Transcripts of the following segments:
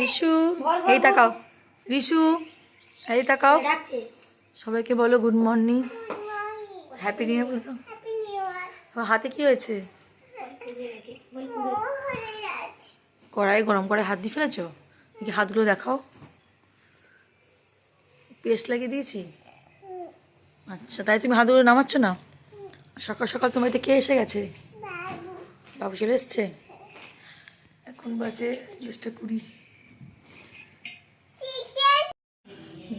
রিশু এই তাকাও, রিশু এই তাকাও, সবাইকে বলো good morning, happy new year বলো তো। তোমার হাতে কি হয়েছে? কড়াই গরম করে হাত দিয়ে ফেলেছো? দেখি হাতগুলো দেখাও। পেস্ট লাগিয়ে দিয়েছি? আচ্ছা, তাই তুমি হাতগুলো নামাচ্ছ না? সকাল সকাল তোমার বাড়িতে কে এসে গেছে? বাবু চলে এসছে। এখন বাজে 10:20।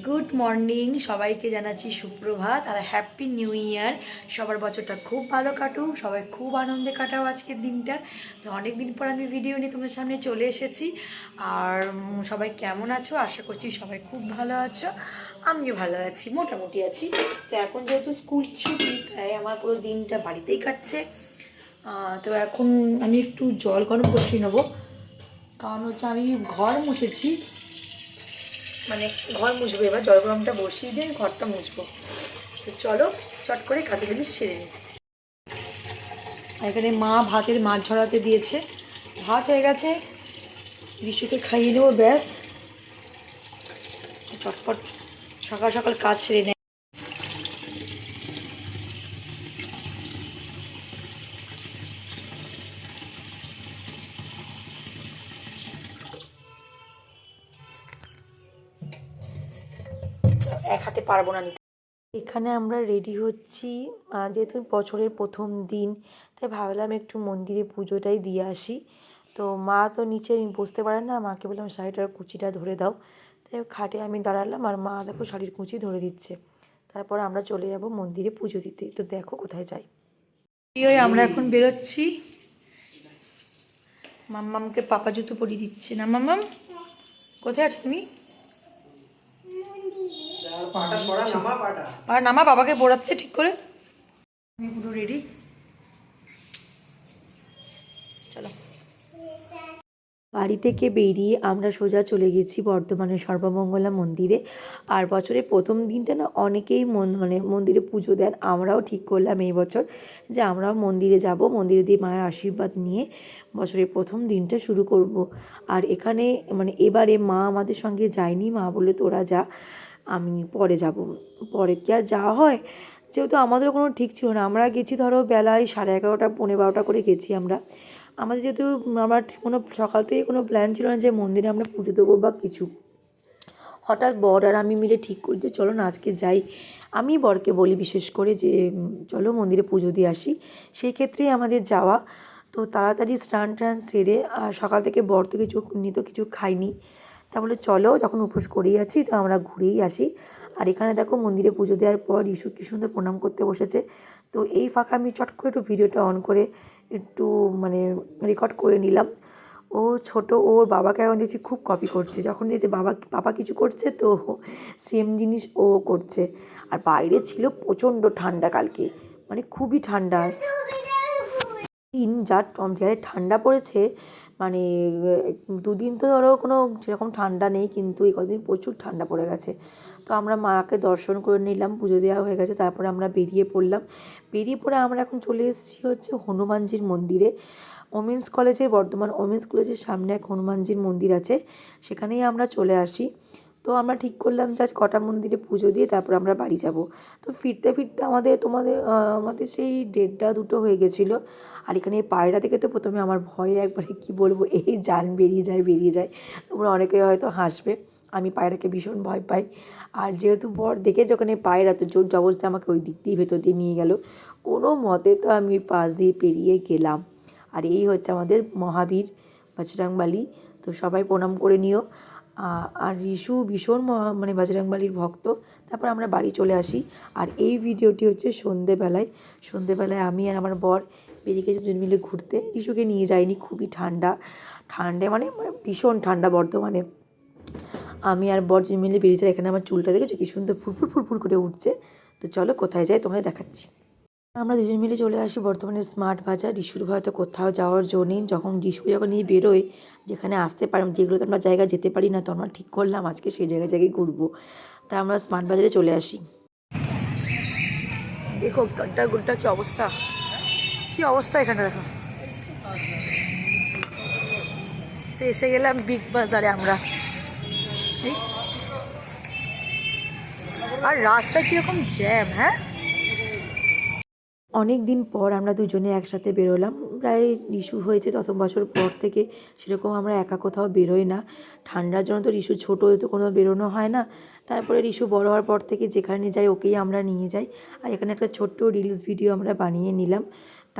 গুড মর্নিং, সবাইকে জানাচ্ছি সুপ্রভাত আর হ্যাপি নিউ ইয়ার। সবার বছরটা খুব ভালো কাটুক, সবাই খুব আনন্দে কাটাও আজকের দিনটা। তো অনেক দিন পর আমি ভিডিও নিয়ে তোমাদের সামনে চলে এসেছি। আর সবাই কেমন আছো? আশা করছি সবাই খুব ভালো আছো, আমিও ভালো আছি, মোটামুটি আছি। তো এখন যেহেতু স্কুল ছুটি, তাই আমার পুরো দিনটা বাড়িতেই কাটছে। তো এখন আমি একটু জল গরম বসিয়ে নেবো, কারণ হচ্ছে আমি ঘর মুছেছি, মানে ঘর মুছবো। এবার জল গরমটা বসিয়ে দিয়ে ঘরটা মুছবো। তো চলো চট করে কাজগুলি সেরে নিই। এখানে মা ভাতের মাছ ঝরাতে দিয়েছে, ভাত হয়ে গেছে, বিশুকে খাইয়ে নেবো, ব্যাস চটপট সকাল সকাল কাজ সেরে নেয়। এক হাতে পারবো না নিতে। এখানে আমরা রেডি হচ্ছি, যেহেতু বছরের প্রথম দিন, তাই ভাবলাম একটু মন্দিরে পুজোটাই দিয়ে আসি। তো মা তো নিচে বসতে পারে না, মাকে বললাম শাড়িটার কুচিটা ধরে দাও। তাই খাটে আমি দাঁড়ালাম আর মা দেখো শাড়ির কুচি ধরে দিচ্ছে। তারপর আমরা চলে যাব মন্দিরে পুজো দিতে। তো দেখো কোথায় যাই। আমরা এখন বেরোচ্ছি। মাম্মামকে পাপা জুতো পরিয়ে দিচ্ছে না। মাম্মাম কোথায় আছো তুমি? আর নামা বাবাকে পড়াতে ঠিক করে। আমি পুরো রেডি, চলো। বাড়ি থেকে বেরিয়ে আমরা সোজা চলে গেছি বর্ধমানের সর্বমঙ্গলা মন্দিরে। আর বছরের প্রথম দিনটা না অনেকেই মন্দিরে পুজো দেন। আমরাও ঠিক করলাম এই বছর যে আমরাও মন্দিরে যাব, মন্দিরে দিয়ে মায়ের আশীর্বাদ নিয়ে বছরের প্রথম দিনটা শুরু করব। আর এখানে এবারে মা আমাদের সঙ্গে যায়নি, মা বললে তোরা যা, আমি পরে যাব। পরে কি আর যাওয়া হয়? যেহেতু আমাদের কোনো ঠিক ছিল না, আমরা গেছি ধরো বেলায় 11:30 12:30 করে গেছি আমরা। আমাদের যেহেতু আমার কোনো সকাল থেকে কোনো প্ল্যান ছিল না যে মন্দিরে আমরা পুজো দেবো বা কিছু। হঠাৎ বর আর আমি মিলে ঠিক করি যে চলো না আজকে যাই। আমি বরকে বলি বিশেষ করে যে চলো মন্দিরে পুজো দিয়ে আসি, সেই ক্ষেত্রেই আমাদের যাওয়া। তো তাড়াতাড়ি স্নান টান সেরে সকাল থেকে বর তো কিছু খাইনি, তা বলে চলো যখন উপোস করেই আছি তো আমরা ঘুরেই আসি। আর এখানে দেখো মন্দিরে পুজো দেওয়ার পর ইস্যু কী সুন্দর প্রণাম করতে বসেছে। তো এই ফাঁকা আমি চট করে একটু ভিডিওটা অন করে একটু রেকর্ড করে নিলাম। ও ছোট, ওর বাবাকে এখন দেখছি খুব কপি করছে, যখন দেখছে বাবা কিছু করছে তো সেম জিনিস ও করছে। আর বাইরে ছিল প্রচণ্ড ঠান্ডা কালকে, খুবই ঠান্ডা। যারে ঠান্ডা পড়েছে, 2 দিন তো ধরো কোনো সেরকম ঠান্ডা নেই, কিন্তু এই কদিন প্রচুর ঠান্ডা পড়ে গেছে। তো আমরা মাকে দর্শন করে নিলাম, পুজো দেওয়া হয়ে গেছে, তারপরে আমরা বেরিয়ে পড়লাম। বেরিয়ে পড়ে আমরা এখন চলে এসেছি হচ্ছে হনুমানজির মন্দিরে। ওমেন্স কলেজের, বর্ধমান ওমেন্স কলেজের সামনে এক হনুমানজির মন্দির আছে, সেখানেই আমরা চলে আসি। তো আমরা ঠিক করলাম যে আজ কটা মন্দিরে পুজো দিয়ে তারপর আমরা বাড়ি যাব। তো ফিরতে ফিরতে আমাদের সেই 1:30 2 হয়ে গেছিলো। আর এখানে এই পায়রা থেকে তো প্রথমে আমার ভয়ে একবারে কী বলবো, এই জান বেরিয়ে যায়। তোমরা অনেকেই হয়তো হাসবে, আমি পায়রাকে ভীষণ ভয় পাই। আর যেহেতু বর দেখে যখন এই পায়রা, তো জোর জবরদস্তি আমাকে ওই দিক দিয়ে ভেতর দিয়ে নিয়ে গেল। কোনো মতে তো আমি পাশ দিয়ে পেরিয়ে গেলাম। আর এই হচ্ছে আমাদের মহাবীর বজরংবলী। তো সবাই প্রণাম করে নিও। আর রিশু ভীষণ বজরংবলীর ভক্ত। তারপর আমরা বাড়ি চলে আসি। আর এই ভিডিওটি হচ্ছে সন্ধেবেলায় আমি আর আমার বর বেরিয়ে গেছি দুজন মিলে ঘুরতে। রিশুকে নিয়ে যাইনি, খুবই ঠান্ডায় ভীষণ ঠান্ডা বর্ধমানে। আমি আর বর দুজন মিলে বেরিয়েছি। এখানে আমার চুলটা দেখেছো কি সুন্দর ফুরফুর করে উঠছে। তো চলো কোথায় যাই তোমাদের দেখাচ্ছি। আমরা দুজন মিলে চলে আসি বর্ধমানের স্মার্ট বাজার। রিশুর হয়তো কোথাও যাওয়ার জো নেই, যখন নিয়ে বেরোয়, যেখানে আসতে পারি, যেগুলোতে আমরা জায়গা যেতে পারি না, তো আমরা ঠিক করলাম আজকে সেই জায়গায় ঘুরবো। তাই আমরা স্মার্ট বাজারে চলে আসি। দেখো গাড্ডা গুড্ডা কী অবস্থা এখানে দেখো। তো এসে গেলাম বিগ বাজারে আমরা। আর রাস্তায় কীরকম জ্যাম! হ্যাঁ, অনেক দিন পর আমরা দুজনে একসাথে বেরোলাম। প্রায় রিশু হয়েছে ১ম বছর পর থেকে সেরকম আমরা একা কোথাও বেরোই না। ঠান্ডার জন্য তো রিশু ছোটো তো কোনো বেরোনো হয় না। তারপরে রিশু বড় হওয়ার পর থেকে যেখানে যাই ওকেই আমরা নিয়ে যাই। আর এখানে একটা ছোট্ট রিলস ভিডিও আমরা বানিয়ে নিলাম।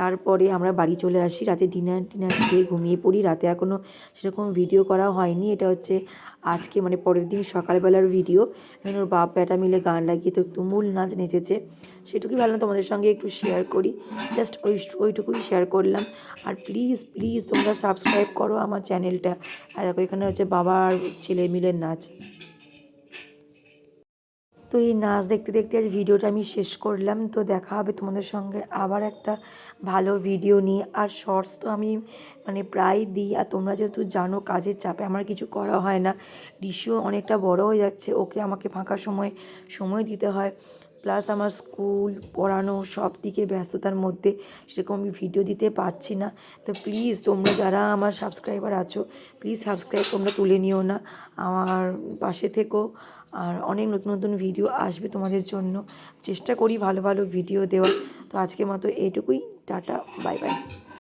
তারপরে আমরা বাড়ি চলে আসি, রাতে ডিনার খেয়ে ঘুমিয়ে পড়ি। রাতে এখনও সেরকম ভিডিও করা হয়নি। এটা হচ্ছে আজকে মানে পরের দিন সকালবেলার ভিডিও। এখন ওর বাপ বেটা মিলে গান লাগিয়ে তো তুমুল নাচ নেচেছে। সেটুকুই ভাবলাম তোমাদের সঙ্গে একটু শেয়ার করি। জাস্ট ওইটুকুই শেয়ার করলাম। আর প্লিজ প্লিজ তোমরা সাবস্ক্রাইব করো আমার চ্যানেলটা। আর দেখো এখানে হচ্ছে বাবা আর ছেলে মিলে নাচ। তো এই নাচ দেখতে দেখতে আজ ভিডিওটা আমি শেষ করলাম। তো দেখা হবে তোমাদের সঙ্গে আবার একটা ভালো ভিডিও নিয়ে। আর শর্টস তো আমি মানে প্রায় দিই। আর তোমরা যেহেতু জানো কাজের চাপে আমার কিছু করা হয় না। ঋষিও অনেকটা বড় হয়ে যাচ্ছে, ওকে আমাকে ফাঁকা সময় দিতে হয়। প্লাস আমার স্কুল পড়ানো সব দিকে ব্যস্ততার মধ্যে সেরকম আমি ভিডিও দিতে পারছি না। তো প্লিজ তোমরা যারা আমার সাবস্ক্রাইবার আছো প্লিজ সাবস্ক্রাইব তোমরা তুলে নিও না, আমার পাশে থেকো। আর অনেক নতুন নতুন ভিডিও আসবে তোমাদের জন্য, চেষ্টা করি ভালো ভালো ভিডিও দেওয়ার। তো আজকের মতো এইটুকুই, টাটা, বাই বাই।